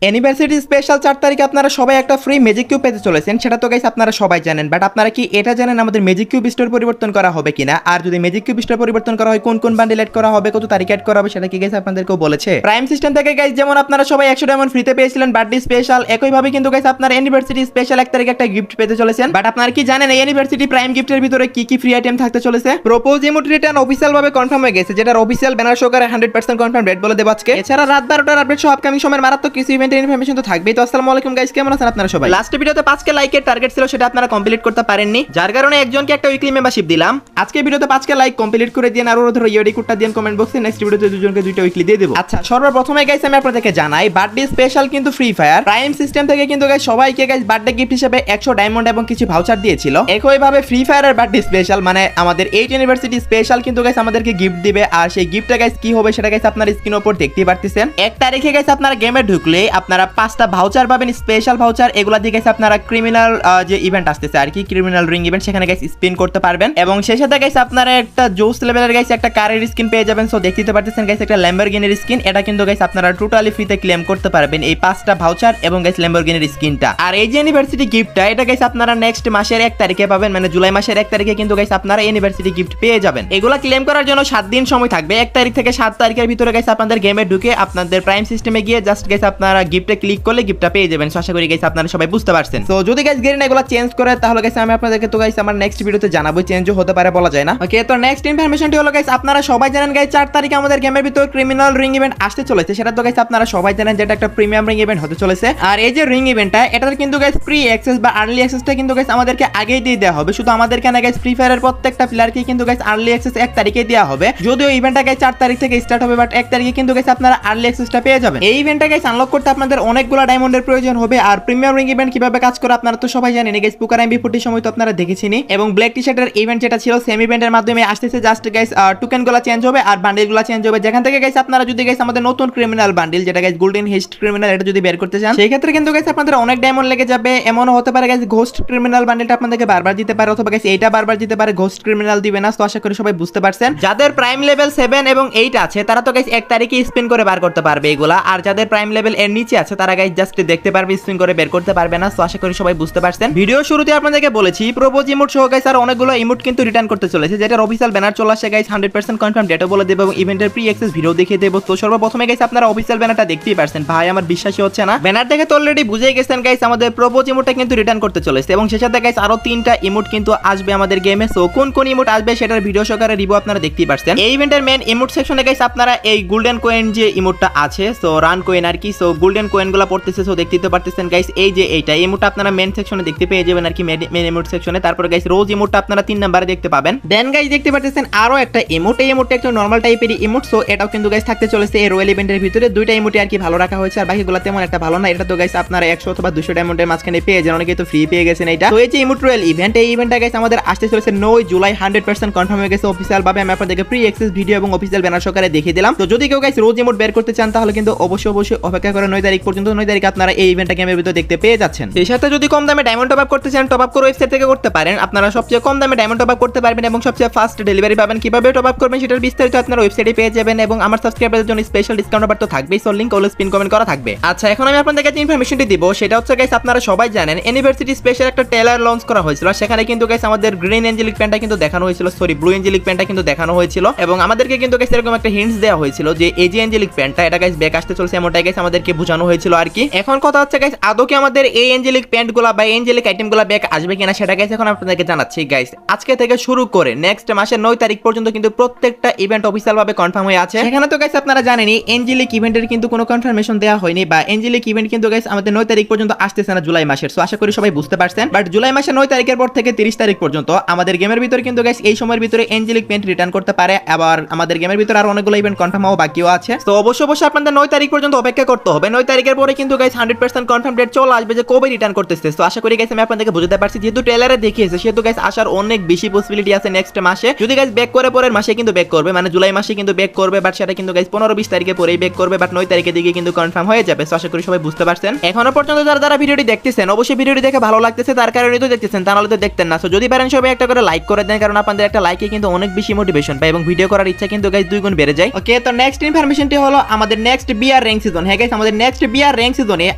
Anniversary special 4 তারিখে আপনারা সবাই একটা ফ্রি ম্যাজিক কিউব পেতে চলেছেন, সেটা তো গাইস আপনারা সবাই জানেন। বাট আপনারা কি এটা জানেন আমাদের ম্যাজিক কিউব স্টোর পরিবর্তন করা হবে কিনা? আর যদি ম্যাজিক কিউব স্টোর পরিবর্তন করা হয়, কোন কোন বান্ডেল অ্যাড করা হবে, কত তারিখ অ্যাড করা হবে, সেটা কি গাইস আপনাদেরকেও বলেছে? প্রাইম সিস্টেম থেকে গাইস যেমন আপনারা সবাই 100 ডায়মন্ড ফ্রিতে পেয়েছিলেন বার্থডে স্পেশাল, একইভাবে কিন্তু গাইস আপনারা অ্যানিভার্সারি স্পেশাল 1 তারিখে একটা গিফট পেতে চলেছেন। বাট আপনারা কি জানেন এই অ্যানিভার্সারি প্রাইম গিফটের ভিতরে কি কি ফ্রি আইটেম থাকতে চলেছে? প্রপোজ ইমোট রিটার্ন অফিশিয়াল ভাবে কনফার্ম হয়ে গেছে, যেটার অফিশিয়াল ব্যানার সহকারে 100% কনফার্ম রেট বলে দেব আজকে। এছাড়া রাত 12টার আপডেট সহ আপকামিং সময়ের মারাত্মক কিছু ইভেন্টের ইনফরমেশন তো থাকবেই। তো আসসালামু আলাইকুম গাইস, কেমন আছেন আপনারা সবাই? লাস্ট ভিডিওতে 5k লাইকের টার্গেট ছিল, সেটা আপনারা কমপ্লিট করতে পারেননি, যার কারণে একজনকে একটা উইকলি মেম্বারশিপ দিলাম। আজকে ভিডিওতে 5k লাইক কমপ্লিট করে দিন, আর ওর ধরো ইউডি কোডটা দিন কমেন্ট বক্সে। নেক্সট ভিডিওতে দুজনকে দুইটা উইকলি দিয়ে দেব। আচ্ছা, সর্বপ্রথমে গাইস আমি আপনাদেরকে জানাই বার্থডে স্পেশাল কিন্তু ফ্রি ফায়ার প্রাইম সিস্টেম থেকে কিন্তু গাইস সবাইকে গাইস বার্থডে গিফট হিসেবে 100 ডায়মন্ড এবং কিছু ভাউচার দিয়েছিল। একইভাবে ফ্রি ফায়ারের বার্থডে স্পেশাল মানে আমাদের 8 ইউনিভার্সিটি স্পেশাল কিন্তু গাইস আমাদেরকে গিফট দিবে। আর সেই গিফটটা গাইস কি হবে সেটা গাইস আপনারা স্ক্রিনের উপর দেখতেই পারতেছেন। 1 তারিখে গাইস আপনারা গেমে ঢুকলে আপনারা 5টা ভাউচার পাবেন, স্পেশাল ভাউচার। এগুলা দিয়ে গাইস আপনারা ক্রিমিনাল যে ইভেন্ট আসতেছে আর কি, ক্রিমিনাল রিং ইভেন্ট, সেখানে গাইস স্পিন করতে পারবেন। এবং সেই সাথে গাইস আপনারা একটা জোস লেভেলের গাইস একটা কারের স্কিন পেয়ে যাবেন। সো দেখতে পারতেছেন গাইস একটা ল্যাম্বরগিনির স্কিন, এটা কিন্তু গাইস আপনারা টোটালি ফ্রিতে ক্লেম করতে পারবেন এই 5টা ভাউচার এবং গাইস ল্যাম্বরগিনির স্কিনটা। আর এই যে ইউনিভার্সিটি গিফটটা, এটা গাইস আপনারা নেক্সট মাসের 1 তারিখে পাবেন, মানে জুলাই মাসের 1 তারিখে কিন্তু গাইস আপনারা ইউনিভার্সিটি গিফট পেয়ে যাবেন। এগুলা ক্লেম করার জন্য 7 দিন সময় থাকবে। 1 তারিখ থেকে 7 তারিখের ভিতরে গাইস আপনাদের গেমে ঢুকে আপনাদের প্রাইম সিস্টেমে গিয়ে জাস্ট গাইস আপনারা গিফটে ক্লিক করলে গিফটটা পেয়ে যাবেন। আশা করি গাইস আপনারা সবাই বুঝতে পারছেন। সো যদি গাইস গেরিনা এগুলা চেঞ্জ করে তাহলে গাইস আমি আপনাদেরকে তো গাইস আমার নেক্সট ভিডিওতে জানাবো, চেঞ্জও হতে পারে, বলা যায় না। ওকে, তো নেক্সট ইনফরমেশনটি হলো গাইস আপনারা সবাই জানেন গাইস 4 তারিখে আমাদের গেমের ভিতর ক্রিমিনাল রিং ইভেন্ট আসতে চলেছে। সেটা তো গাইস আপনারা সবাই জানেন যেটা একটা প্রিমিয়াম রিং ইভেন্ট হতে চলেছে। আর এই যে রিং ইভেন্টটা, এটার কিন্তু গাইস প্রি অ্যাক্সেস বা আর্লি অ্যাক্সেসটা কিন্তু গাইস আমাদেরকে আগেই দিয়ে দেওয়া হবে। শুধু আমাদেরকে না গাইস, ফ্রি ফায়ারের প্রত্যেকটা প্লেয়ারকে কিন্তু গাইস আর্লি অ্যাক্সেস 1 তারিখে দেওয়া হবে। যদিও ইভেন্টটা গাইস 4 তারিখ থেকে স্টার্ট হবে, বাট 1 তারিখে কিন্তু গাইস আপনারা আর্লি অ্যাক্সেসটা পেয়ে যাবেন। এই ইভেন্টটা গাইস আনলক করতে আপনাদের অনেকগুলো ডায়মন্ডের প্রয়োজন হবে। আর প্রিমিয়াম রিং ইভেন্ট কিভাবে কাজ করে আপনারা তো সবাই জানেন গাইস, পুকার এমবি40 সময় তো আপনারা দেখেছেনই। এবং ব্ল্যাক টি শার্টের ইভেন্ট যেটা ছিল সেম ইভেন্টের মাধ্যমে আসতেছে। জাস্ট গাইস টোকেনগুলো চেঞ্জ হবে আর বান্ডেলগুলো চেঞ্জ হবে। যেখান থেকে গাইস আপনারা যদি গাইস আমাদের নতুন ক্রিমিনাল বান্ডেল যেটা গাইস গোল্ডেন হেস্ট ক্রিমিনাল, এটা যদি বের করতে চান সেই ক্ষেত্রে কিন্তু গাইস আপনাদের অনেক ডায়মন্ড লেগে যাবে। এমনও হতে পারে গাইস ঘোস্ট ক্রিমিনাল বান্ডেলটা আপনাদেরকে বারবার দিতে পারে, অথবা গাইস এইটা বারবার দিতে পারে, ঘোস্ট ক্রিমিনাল দিবে না। তো আশা করি সবাই বুঝতে পারছেন। যাদের প্রাইম লেভেল 7 এবং 8 আছে তারা তো গাইস 1 তারিখে স্পিন করে বার করতে পারবে এগুলা। আর যাদের প্রাইম লেভেল এর নিচে আছে তারা গাইস জাস্ট দেখতে পারবে, স্পিন করে বের করতে পারবে না। তো আশা করি সবাই বুঝতে পারছেন। ভিডিও শুরুতে আপনাদেরকে বলেছি প্রপোজ ইমোট সহ গাইস আর অনেকগুলো ইমোট কিন্তু রিটার্ন করতে চলেছে, যেটার অফিশিয়াল ব্যানার চলে আসে গাইস 100% কনফার্ম ডেটও বলে দেব এবং ইভেন্টের প্রি অ্যাক্সেস ভিডিও দেখিয়ে দেব। তো সর্বপ্রথমে গাইস আপনারা অফিশিয়াল ব্যানারটা দেখতেই পারছেন। ভাই আমার বিশ্বাসই হচ্ছে না, ব্যানার দেখে তো অলরেডি বুঝেই গেছেন গাইস আমাদের প্রপোজ ইমোটটা কিন্তু রিটার্ন করতে চলেছে। এবং সেই সাথে গাইস আরো 3টা ইমোট কিন্তু আসবে আমাদের গেমে। সো কোন কোন ইমোট আসবে সেটার ভিডিও সহকারে রিভিউ আপনারা দেখতেই পারছেন। এই ইভেন্টের মেন ইমোট সেকশনে গাইস আপনারা এই গোল্ডেন কয়েন যে ইমোটটা আছে, সো রান কয়েন আর কি, সো গোল্ডেন কয়েনগুলো পড়তেছে। সো দেখতেই তো পারতেছেন গাইস এই যে এইটা ইমোটটা আপনারা মেন সেকশনে দেখতে পেয়ে যাবেন আর কি, মেন ইমোট সেকশনে। তারপরে গাইস রোজ ইমোটটা আপনারা 3 নম্বরে দেখতে পাবেন। দেন গাইস দেখতে পারতেছেন আরো একটা ইমোট, এই ইমোটটা একটা নরমাল টাইপের ইমোট। সো এটাও কিন্তু গাইস থাকতে চলেছে এই রয়্যাল ইভেন্টের ভিতরে। 2টা ইমোটে আর কি ভালো রাখা হয়েছে, আর বাকিগুলো তেমন একটা ভালো না। এটা তো গাইস আপনারা 100 অথবা 200 ডায়মন্ডের মাঝখানে পেয়ে যান, অনেকেই তো ফ্রি পেয়ে গেছেন এটা। তো এই যে ইমোট রয়্যাল ইভেন্ট, এই ইভেন্টটা গাইস আমাদের আসতে চলেছে 9 জুলাই 100% কনফার্ম হয়ে গেছে অফিশিয়াল ভাবে। আমি আপনাদেরকে প্রি অ্যাক্সেস ভিডিও এবং অফিশিয়াল ব্যানার সহকারে দেখিয়ে দিলাম। তো যদি কেউ গাইস রোজ ইমোট বের করতে চান তাহলে কিন্তু অবশ্যই অপেক্ষা করে 9 তারিখ পর্যন্ত। 9 তারিখ আপনারা এই ইভেন্টটা গেমের ভিতরে দেখতে পেয়ে যাচ্ছেন। সেই সাথে যদি কম দামে ডায়মন্ড টপ আপ করতে চান, টপ আপ করে ওয়েবসাইট থেকে করতে পারেন। আপনারা সবচেয়ে কম দামে ডায়মন্ড টপ আপ করতে পারবেন এবং সবচেয়ে ফাস্ট ডেলিভারি পাবেন। কিভাবে টপ আপ করবেন সেটার বিস্তারিত আপনারা ওয়েবসাইটে পেয়ে যাবেন। এবং আমার সাবস্ক্রাইবারদের জন্য স্পেশাল ডিসকাউন্ট অফার তো থাকবেই। So link always pin comment করা থাকবে। আচ্ছা, এখন আমি আপনাদেরকে যে ইনফরমেশনটি দিব সেটা হচ্ছে গাইস আপনারা সবাই জানেন ইউনিভার্সিটি স্পেশাল একটা ট্রেলার লঞ্চ করা হয়েছিল। সেখানে কিন্তু গাইস আমাদের গ্রিন এঞ্জেলিক প্যান্টটা কিন্তু দেখানো হয়েছিল, সরি ব্লু এঞ্জেলিক প্যান্টটা কিন্তু দেখানো হয়েছিল। এবং আমাদেরকে কিন্তু গাইস এরকম একটা হিন্টস দেওয়া হয়েছিল যে এই যে এঞ্জেলিক প্যান্টটা এটা গাইস ব্যাক আসতে চলছে, এমনটাই গাইস আমাদেরকে বোঝানো হয়েছিল আর কি। এখন কথা হচ্ছে গাইস আদৌ কি আমাদের এই এঞ্জেলিক প্যান্টগুলো বা এঞ্জেলিক আইটেমগুলো ব্যাক আসবে কিনা সেটা গাইস এখন আপনাদেরকে জানাচ্ছি গাইস। আজকে থেকে শুরু করে নেক্সট মাসের 9 তারিখ পর্যন্ত কিন্তু প্রত্যেকটা ইভেন্ট অফিশিয়াল ভাবে কনফার্ম হয়ে আছে। সেখানে তো গাইস আপনারা জানেনই এঞ্জেলিক ইভেন্টের কিন্তু কোনো কনফার্মেশন দেওয়া হয়নি, বা এঞ্জেলিক ইভেন্ট কিন্তু গাইস আমাদের 9 তারিখ পর্যন্ত আসতেছে না জুলাই মাসের। সো আশা করি সবাই বুঝতে পারছেন। বাট জুলাই মাসের 9 তারিখের পর থেকে 30 তারিখ পর্যন্ত আমাদের গেমের ভিতরে কিন্তু গাইস এই সময়ের ভিতরে এঞ্জেলিক প্যান্ট রিটার্ন করতে পারে। আবার আমাদের গেমের ভিতরে আর অনেকগুলো ইভেন্ট কনফার্ম হওয়া বাকিও আছে। তো অবশ্যই আপনাদের 9 তারিখ পর্যন্ত অপেক্ষা করতে হবে। 9 তারিখের পরে কিন্তু গাইস 100% কনফার্ম ডেট চলে আসবে যে কবে রিটার্ন করতেছে। তো আশা করি গাইস আমি আপনাদেরকে বুঝাতে পারছি। যেহেতু ট্রেলারে দেখিয়েছে সেহেতু গাইস আসার অনেক বেশি পসিবিলিটি আছে নেক্সট মাসে। যদি গাইস ব্যাক করে পরের মাসে কিন্তু ব্যাক করবে, মানে জুলাই মাসে কিন্তু ব্যাক করবে। বাট সেটা কিন্তু গাইস 15-20 তারিখে পরেই ব্যাক করবে। বাট 9 তারিখের দিকে কিন্তু কনফার্ম হয়ে যাবে। তো আশা করি সবাই বুঝতে পারছেন। এখনো পর্যন্ত যারা ভিডিওটি দেখতেছেন অবশ্যই ভিডিওটি দেখে ভালো লাগতেছে, তার কারণে তো দেখতেছেন, তা নাহলে তো দেখতেন না। সো যদি পারেন সবাই একটা করে লাইক করে দেন, কারণ আপনাদের একটা লাইকে কিন্তু অনেক বেশি মোটিভেশন পায় এবং ভিডিও করার ইচ্ছা কিন্তু গাইস 2 গুণ বেড়ে যায়। ওকে, তো নেক্সট ইনফরমেশনটি হলো আমাদের নেক্সট বিআর র্যাঙ্ক সিজন। হ্যাঁ গাইস, আমাদের নেক্সট বিআর র্যাঙ্ক সিজনে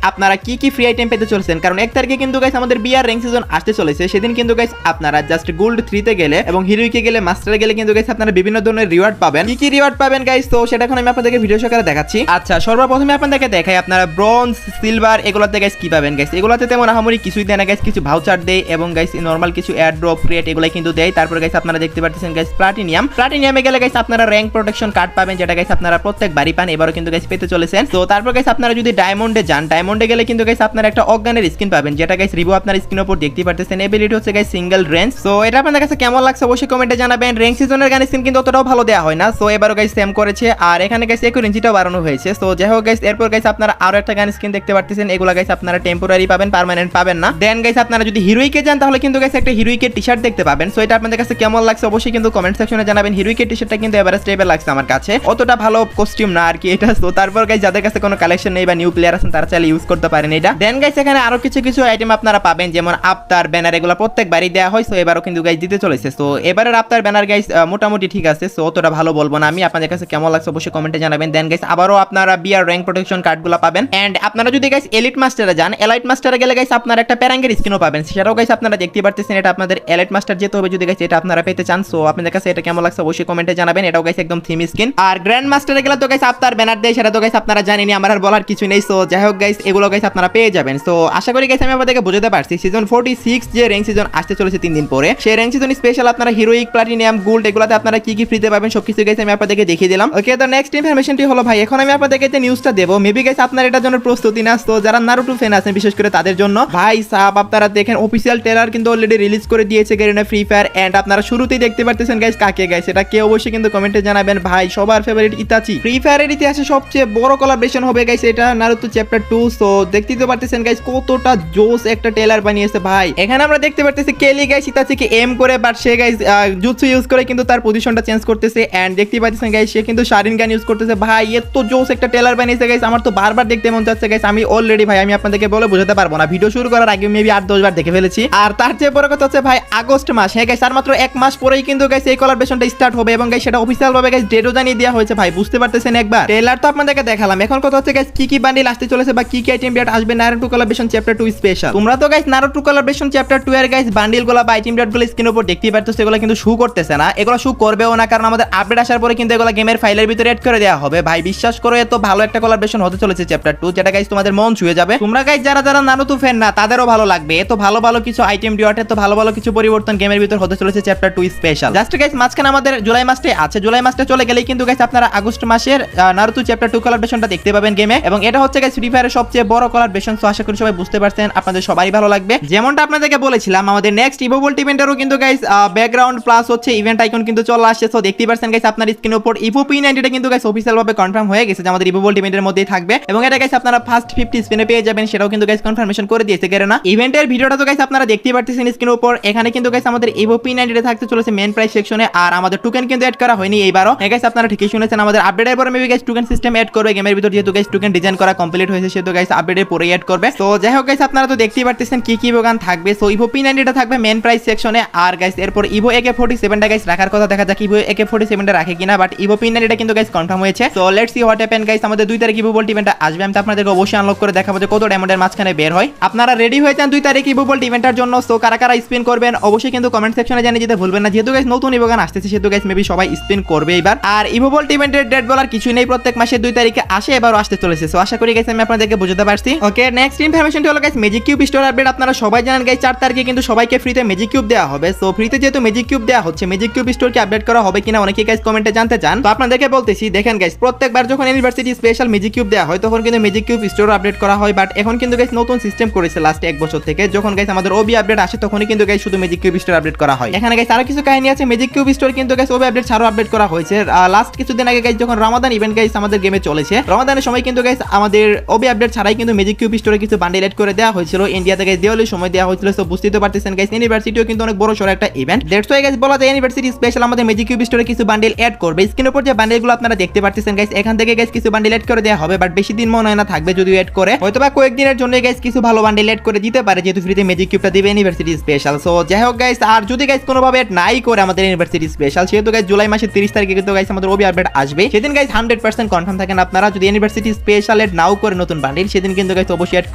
আপনারা কি কি ফ্রি আইটেম পেতে চলেছেন, কারণ 1 তারিখে কিন্তু গাইস আমাদের বিআর র্যাঙ্ক সিজন আসতে চলেছে। সেদিন কিন্তু গাইস আপনারা জাস্ট গোল্ড 3 তে গেলে এবং হিরোইকে গেলে মাস্টারে গেলে কিন্তু গাইস আপনারা বিভিন্ন ধরনের রিওয়ার্ড পাবেন। কি কি রিওয়ার্ড পাবেন গাইস, তো সেটা এখন আমি আপনাদেরকে ভিডিও সহকারে দেখাচ্ছি। আচ্ছা, সর্বপ্রথমে আপনাদেরকে দেখাই আপনারা ব্রোঞ্জ, সিলভার এগুলাতে গাইস কি পাবেন গাইস। এগুলাতে তেমন আহামরি কিছুই দেয় না গাইস, কিছু ভাউচার দেয় এবং গাইস নরমাল কিছু এয়ার ড্রপ ক্রিয়েট এগুলাই কিন্তু দেয়। তারপর গাইস আপনারা দেখতে পাচ্ছেন গাইস প্লাটিনিয়ামে গেলে গাইস আপনারা র্যাঙ্ক প্রোটেকশন কার্ড পাবেন, যেটা গাইস আপনারা প্রত্যেকবারই পান, এবারও কিন্তু গাইস পেতে চলেছেন। তো তারপর গাইস আপনারা যদি ডায়মন্ডে যান, ডায়মন্ডে গেলে কিন্তু গাইস আপনারা একটা অজ্ঞানের স্কিন পাবেন, যেটা গাইস রিভিউ আপনার স্ক্রিনের উপর দেখতে পাচ্ছেন। এবিলিটি হচ্ছে গাইস সিঙ্গেল রেঞ্জ। সো এটা আপনাদের কাছে কেমন লাগছে অবশ্যই কমেন্টে জানাবেন। র্যাঙ্ক সিজনের গান স্কিন কিন্তু অতটাও ভালো দেওয়া হয় না, সো এবারও গাইস সেম করেছে, আর এখানে গাইস একটু রেঞ্জটাও বাড়ানো হয়েছে। সো যাই হোক গাইস, এরপর গাইস আপনারা আরো একটা গান স্কিন দেখতে পাচ্ছেন, এগুলা গাইস আপনারা টেম্পোরারি পাবেন, পার্মানেন্ট পাবেন না। দেন গাইস আপনারা যদি হিরোইকে যান তাহলে কিন্তু গাইস একটা হিরোইকে টি-শার্ট দেখতে পাবেন। সো এটা আপনাদের কাছে কেমন লাগছে অবশ্যই কিন্তু কমেন্ট সেকশনে জানাবেন। হিরোইকে টি-শার্টটা কিন্তু এবারে স্টেবল লাগছে আমার কাছে, অতটা ভালো কস্টিউম না আর কি এটা। তো তারপর গাইস যাদের কাছে কোনো কালেকশন নেই বা নিউ প্লেয়ার আছেন তারা চাইলে ইউজ করতে পারেন এটা। দেন গাইস এখানে আরো কিছু আইটেম আপনারা পাবেন, যেমন আফতার, ব্যানার এগুলো প্রত্যেকবারই দেওয়া হয়। সো এবারও কিন্তু গাইস দিতে চলেছে। সো এবারের আফতার, ব্যানার গাইস মোটামুটি ঠিক আছে, সো অতটা ভালো বলবো না আমি। আপনাদের কাছে কেমন লাগছে অবশ্যই কমেন্টে জানাবেন। দেন গাইস আবারও আপনারা বিআর র্যাঙ্ক প্রোটেকশন কার্ডগুলো পাবেন। এন্ড আপনারা যদি গাইস এলিট মাস্টারে যান, এলাইট মাস্টারে গেলে গাইস আপনারা একটা প্যারাঙ্গের স্কিনও পাবেন, সেটাও গাইস আপনারা দেখতে পাচ্ছেন। এটা আপনাদের এলাইট মাস্টার যেতে হবে যদি গাইস এটা আপনারা পেতে চান। সো আপনাদের কাছে এটা কেমন লাগছে অবশ্যই কমেন্টে জানাবেন। এটাও গাইস একদম থিম স্কিন। আর গ্র্যান্ড মাস্টারে গেলে তো গাইস আফতার, ব্যানার দেয়, সেটা তো গাইস আপনারা জানেনই, আমার আর বলার কিছু নেই। সো যাই হোক গাইস এগুলো গাইস আপনারা পেয়ে যাবেন। সো আশা করি গাইস আমি আপনাদেরকে বুঝাতে পারছি। সিজন 46 যে র্যাঙ্ক সিজন আসতে চলেছে 3 দিন পরে, সেই র্যাঙ্ক সিজন স্পেশাল আপনারা হিরোইক, প্লাটিনিয়াম, গোল্ড এগুলাতে আপনারা কি কি ফ্রিতে পাবেন সবকিছু গাইস আমি আপনাদেরকে দেখিয়ে দিলাম। ওকে, তো নেক্সট ইনফরমেশনটি হলো ভাই, এখন আমি আপনাদেরকে যে নিউজটা দেবো, মেবি গাইস আপনারা এটার জন্য প্রস্তুতি না। তো যারা নারুটো ফ্যান আছেন বিশেষ করে তাদের জন্য ভাই সাহেব, আপনারা দেখেন অফিসিয়াল ট্রেলার কিন্তু অলরেডি রিলিজ করে দিয়েছে গারিনা ফ্রি ফায়ার। এন্ড আপনারা শুরুতেই দেখতে পারতেছেন গাইস কাকে গাইস, এটা কে অবশ্যই কিন্তু কমেন্টে জানাবেন। ভাই সবার ফেভারিট ইতাচি, ফ্রি ফায়ারের ইতিহাসে সবচেয়ে বড় কোলাবরেশন হবে গাইস এটা নারুতো চ্যাপ্টার 2। সো দেখতেই তো পারতেছেন গাইস কতটা জোস একটা ট্রেলার বানিয়েছে ভাই। এখানে আমরা দেখতে পারতেছি কেলি গাইস ইতাচিকে এম করে, but say guys jutsu use করে কিন্তু তার পজিশনটা চেঞ্জ করতেছে। এন্ড দেখতেই পাচ্ছেন গাইস সে কিন্তু শারিনগান ইউজ করতেছে। ভাই এত জোস একটা ট্রেলার বানিয়েছে গাইস, আমার তো বারবার দেখতে মন যাচ্ছে গাইস। আমি অলরেডি ভাই আমি আপনাদেরকে বলে বোঝাতে পারবো না, ভিডিও শুরু করার আগে মেবি 8-10 বার দেখে ফেলেছি। আর তার চেয়ে বড় কথা হচ্ছে ভাই আগস্ট মাস, হ্যাঁ গাইস আর মাত্র 1 মাস পরেই কিন্তু গাইস এই কোলাবরেশনটা স্টার্ট হবে এবং গাইস সেটা অফিশিয়াল ভাবে গাইস ডেটও জানিয়ে দেওয়া হয়েছে। ভাই বুঝতে পারতেছেন একবার, ট্রেলার তো আপনাদেরকে দেখালাম, এখন কথা হচ্ছে গাইস কি কি বান্ডিল আসতে চলেছে বা কি কি আইটেম বিয়াট আসবে নারুটো কোলাবরেশন চ্যাপ্টার 2 স্পেশাল। তোমরা তো গাইস নারুটো কোলাবরেশন চ্যাপ্টার 2 এর গাইস বান্ডিলগুলো বা আইটেম বিয়াটগুলো স্ক্রিনের উপর দেখতেই পারতেছো, এগুলো কিন্তু শো করতেছে না, এগুলো শো করবেও না, কারণ আমাদের আপডেট আসার পরে কিন্তু এগুলো গেমের ফাইলের ভিতরে এড করে দেওয়া হবে। ভাই বিশ্বাস করো এত ভালো একটা কোলাবরেশন হতে চলেছে চ্যাপ্টার 2, যেটা গাইস তোমাদের মন ছুঁয়ে যাবে। তোমরা গাইস যারা নারুতো ফ্যান না তাদেরও ভালো লাগবে, এত ভালো ভালো কিছু আইটেম ডিওয়াট, এত ভালো ভালো কিছু পরিবর্তন গেমের ভিতর হতে চলেছে চ্যাপ্টার 2 স্পেশাল। জাস্ট গাইস মাঝখানে আমাদের জুলাই মাসে আছে, জুলাই মাসে চলে গেলেই কিন্তু গাইস আপনারা আগস্ট মাসের নারুতো চ্যাপ্টার 2 কোলাবরেশনটা দেখতে পাবেন গেমে, এবং এটা হচ্ছে গাইস ফ্রি ফায়ারের সবচেয়ে বড় কোলাবরেশন। সো আশা করি সবাই বুঝতে পারছেন, আপনাদের সবারই ভালো লাগবে। যেমনটা আপনাদেরকে বলেছিলাম আমাদের নেক্সট ইভো ভোল্ট ইভেন্টেরও কিন্তু গাইস ব্যাকগ্রাউন্ড প্লাস হচ্ছে ইভেন্ট আইকন কিন্তু চলে আসছে। সো দেখতেই পারছেন গাইস আপনার স্ক্রিনের উপর ইভো P90 টা কিন্তু গাইস অফিশিয়াল ভাবে কনফার্ম হয়ে গেছে যে আমাদের ইভো ভোল্ট ইভেন্টের মধ্যেই থাকবে, এবং এটা গাইস আপনারা ফার্স্ট 50 স্পিনে পেয়ে যাবেন, সেটাও কিন্তু গাইস কনফার্মেশন করে দিয়েছে গারিনা। ইভেন্টের ভিডিওটা তো গাইস আপনারা দেখতেই পারতেছেন স্ক্রিনের উপর। এখানে কিন্তু গাইস আমাদের ইভো P90 টা থাকতে চলেছে মেন প্রাইস সেকশনে, আর আমাদের টোকেন কিন্তু এড করা হয়নি এইবারও। গাইস আপনারা ঠিকই শুনেছেন, আমাদের আপডেটের পরে maybe guys token system add করবে গেমের ভিতর, যেহেতু গাইস টোকেন ডিজাইন করা কমপ্লিট হয়েছে সেহেতু গাইস আপডেটের পরে এড করবে। তো যাই হোক গাইস আপনারা তো দেখতেই পারতেছেন কি কি গান থাকবে। সো ইভো P90 টা থাকবে মেন প্রাইস সেকশনে, আর গাইস এরপর ইভো AK47 টা গাইস রাখার কথা, দেখা যাক ইভো AK47 টা রাখে কিনা, বাট ইভো P90 টা কিন্তু গাইস কনফার্ম হয়েছে। So let's see what happen guys. আমাদের 2 তারিখ ইভো ভোল্ট ইভেন্টটা আসবে, আমি আপনাদেরকে অবশ্যই আনলক করে দেখাবো যে কত ডায়মন্ডের মাঝখানে বের হয়। আপনারা রেডি হয়ে যান 2 তারিখ ইভো ভোল্ট ইভেন্টের জন্য। সো কারা কারা স্পিন করবেন অবশ্যই কিন্তু কমেন্ট সেকশনে জানিয়ে দিতে ভুলবেন না, যেহেতু গাইস নতুন ইভো গান আসতেছে সেহেতু গাইস মেবি সবাই স্পিন করবে এবার। আর ইভো ভোল্ট ইভেন্টের ডেট বলার কিছুই নেই, প্রত্যেক মাসে 2 তারিখে আসে, এবারও আসতে চলেছে। সো আশা করি গাইস আমি আপনাদেরকে বুঝাতে পারছি। ওকে, নেক্সট ইনফরমেশনটি হলো guys magic cube store update. আপনারা সবাই জানেন গাইস 4 তারিখে কিন্তু সবাইকে ফ্রিতে ম্যাজিক কিউব দেওয়া হবে। সো ফ্রিতে যেহেতু ম্যাজিক কিউব দেওয়া হচ্ছে, ম্যাজিক কিউব স্টোরকে আপডেট করা হবে কিনা অনেকেই গাইস কমেন্টে জানতে চান। তো আপনাদেরকে বলতেছি দেখেন গাইস, প্রত্যেকবার যখন ইউনিভার্সিটি স্পেশাল ম্যাজিক কিউব দেওয়া হয় তখন কিন্তু ম্যাজিক কিউব স্টোর আপডেট করা হয়, বাট এখন কিন্তু গাইস নতুন সিস্টেম করেছে লাস্ট 1 বছর থেকে। যখন গাইস আমাদের ওবি আপডেট আসে তখনই কিন্তু গাইস শুধু ম্যাজিক কিউব স্টোর আপডেট করা হয়। এখানে গাইস আরো কিছু কাহিনী আছে, ম্যাজিক কিউব স্টোর কিন্তু গাইস ওবি আপডেট ছাড়াও আপডেট করা হয়েছে। লাস্ট কিছুদিন আগে গাইস যখন রমাদান ইভেন্ট গাইস আমাদের গেমে চলেছে, রমাদানের সময় কিন্তু গাইস আমাদের ওবি আপডেট ছাড়াই কিন্তু ম্যাজিক কিউব স্টোরে কিছু বান্ডেল এড করে দেওয়া হয়েছিল, ইন্ডিয়াতে গাইস দিওয়ালির সময় দেওয়া হয়েছিল। সো বুঝতেই পারতেছেন গাইস ইউনিভার্সিটিও কিন্তু অনেক বড় সড় একটা ইভেন্ট, দ্যাটস ওয়াই গাইস বলা যায় ইউনিভার্সিটি স্পেশাল আমাদের ম্যাজিক কিউব স্টোরে কিছু বান্ডেল এড করবে। স্ক্রিনের উপর যে বান্ডেলগুলো আপনারা দেখতে পারতেছেন গাইস, এখান থেকে গাইস কিছু বান্ডেল এড করে দেওয়া হবে, বাট বেশি দিন মনে হয় না থাকবে, যদিও এড করে হয়তোবা কয়েকদিনের জন্য গাইস কিছু ভালো বান্ডেল এড করে দিতে পারে, যেহেতু ফ্রিতে ম্যাজিক কিউবটা দিবে ইউনিভার্সিটি স্পেশাল। সো যাই হোক গাইস, আর যদি গাইস কোনোভাবে এড নাই করে আমাদের ইউনিভার্সিটি স্পেশাল, সেহেতু গাইস জুলাই মাসের 30 তারিখে কিন্তু গাইস আমাদের ওবি আপডেট আসবে, সেদিন গাইস 100% কনফার্ম থাকেন আপনারা। যদি ইউনিভার্সিটি স্পেশাল ডাউনলোড নাও করে নতুন বান্ডিল সেদিন কিন্তু গাইস অবশ্যই অ্যাড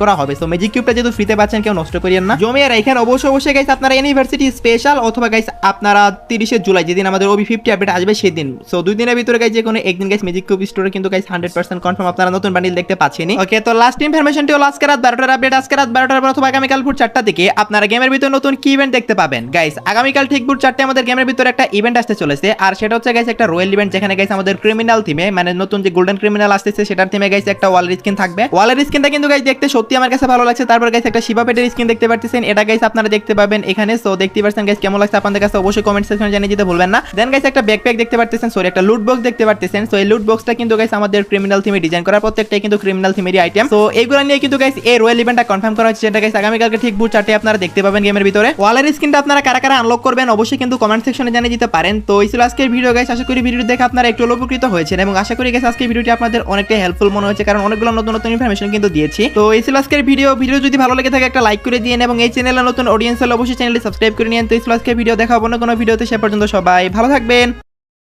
করা হবে। সো ম্যাজিক কিউবটা যেহেতু ফ্রিতে পাচ্ছেন কেউ নষ্ট করিয়েন না, জমিয়ে রাখেন অবশ্যই গাইস আপনারা ইউনিভার্সিটি স্পেশাল অথবা গাইস আপনারা 30 জুলাই যেদিন আমাদের ওবি 50 আপডেট আসবে সেদিন। সো 2 দিনের ভিতরে গাইস যে কোনো একদিন গাইস ম্যাজিক কিউব স্টোরে কিন্তু গাইস 100% কনফার্ম আপনারা নতুন বান্ডিল দেখতে পাচ্ছেনই। ওকে, তো লাস্ট ইনফরমেশনটি হলো আজকে রাত 12টার আপডেট, আজকে রাত 12টার পর অথবা আগামীকাল ভোর 4টা থেকে আপনারা গেমের ভিতরে নতুন কি ইভেন্ট দেখতে পাবেন। গাইস আগামীকাল ঠিক ভোর 4টায় আমাদের গেমের ভিতরে একটা ইভেন্ট আসতে চলেছে, আর সেটা হচ্ছে গাইস একটা রয়্যাল ইভেন্ট, যেখানে গাইস আমাদের ক্রিমিনাল থিমে মানে নতুন যে গোল্ডেন ক্রিমিনাল আসতেছে সেটার থিমে গাইস একটা ওয়ালের স্কিন থাকবে। ওয়ালের স্কিনটা কিন্তু গাইস দেখতে সত্যি আমার কাছে ভালো লাগছে। তারপর গাইস একটা শিবা পেটের স্কিন দেখতে পাচ্ছেন, এটা গাইস আপনারা দেখতে পাবেন এখানে। সো দেখতে পাচ্ছেন গাইস কেমন লাগছে আপনাদের কাছে অবশ্যই কমেন্ট সেকশনে জানিয়ে দিতে ভুলবেন না। দেন গাইস একটা ব্যাকপ্যাক দেখতে পাচ্ছেন, সরি একটা লুট বক্স দেখতে পাচ্ছেন। সো এই লুট বক্সটা কিন্তু গাইস আমাদের ক্রিমিনাল থিমে ডিজাইন করা, প্রত্যেকটাই কিন্তু ক্রিমিনাল থিমেরই আইটেম। সো এইগুলো নিয়ে কিন্তু গাইস এই রয়্যাল ইভেন্টটা কনফার্ম করা হচ্ছে, যেটা গাইস আগামীকালকে ঠিক ভোর 4টায় আপনারা দেখতে পাবেন গেমের ভিতরে। ওয়ালের স্কিনটা আপনারা কারা কারা আনলক করবেন অবশ্যই কিন্তু কমেন্ট সেকশনে জানিয়ে দিতে পারেন। তো এই ছিল আজকের ভিডিও গাইস, আশা করি ভিডিও দেখে আপনারা একটু উপকৃত হয়েছেন এবং আশা করি গাইস আজকের ভিডিওটি আপনাদের অনেকটা হেল্পফুল মনে হয়েছে, কারণ অনেকগুলো নতুন নতুন ইনফরমেশন কিন্তু দিয়েছি। তো এই ছিল আজকের ভিডিও যদি ভালো লেগে থাকে একটা লাইক করে দিন এবং এই চ্যানেলে নতুন অডিয়েন্স হলে অবশ্যই চ্যানেলটি সাবস্ক্রাইব করে নিন। তো এই ছিল আজকের ভিডিও, দেখা হবে অন্য কোনো ভিডিওতে, সে পর্যন্ত সবাই ভালো থাকবেন।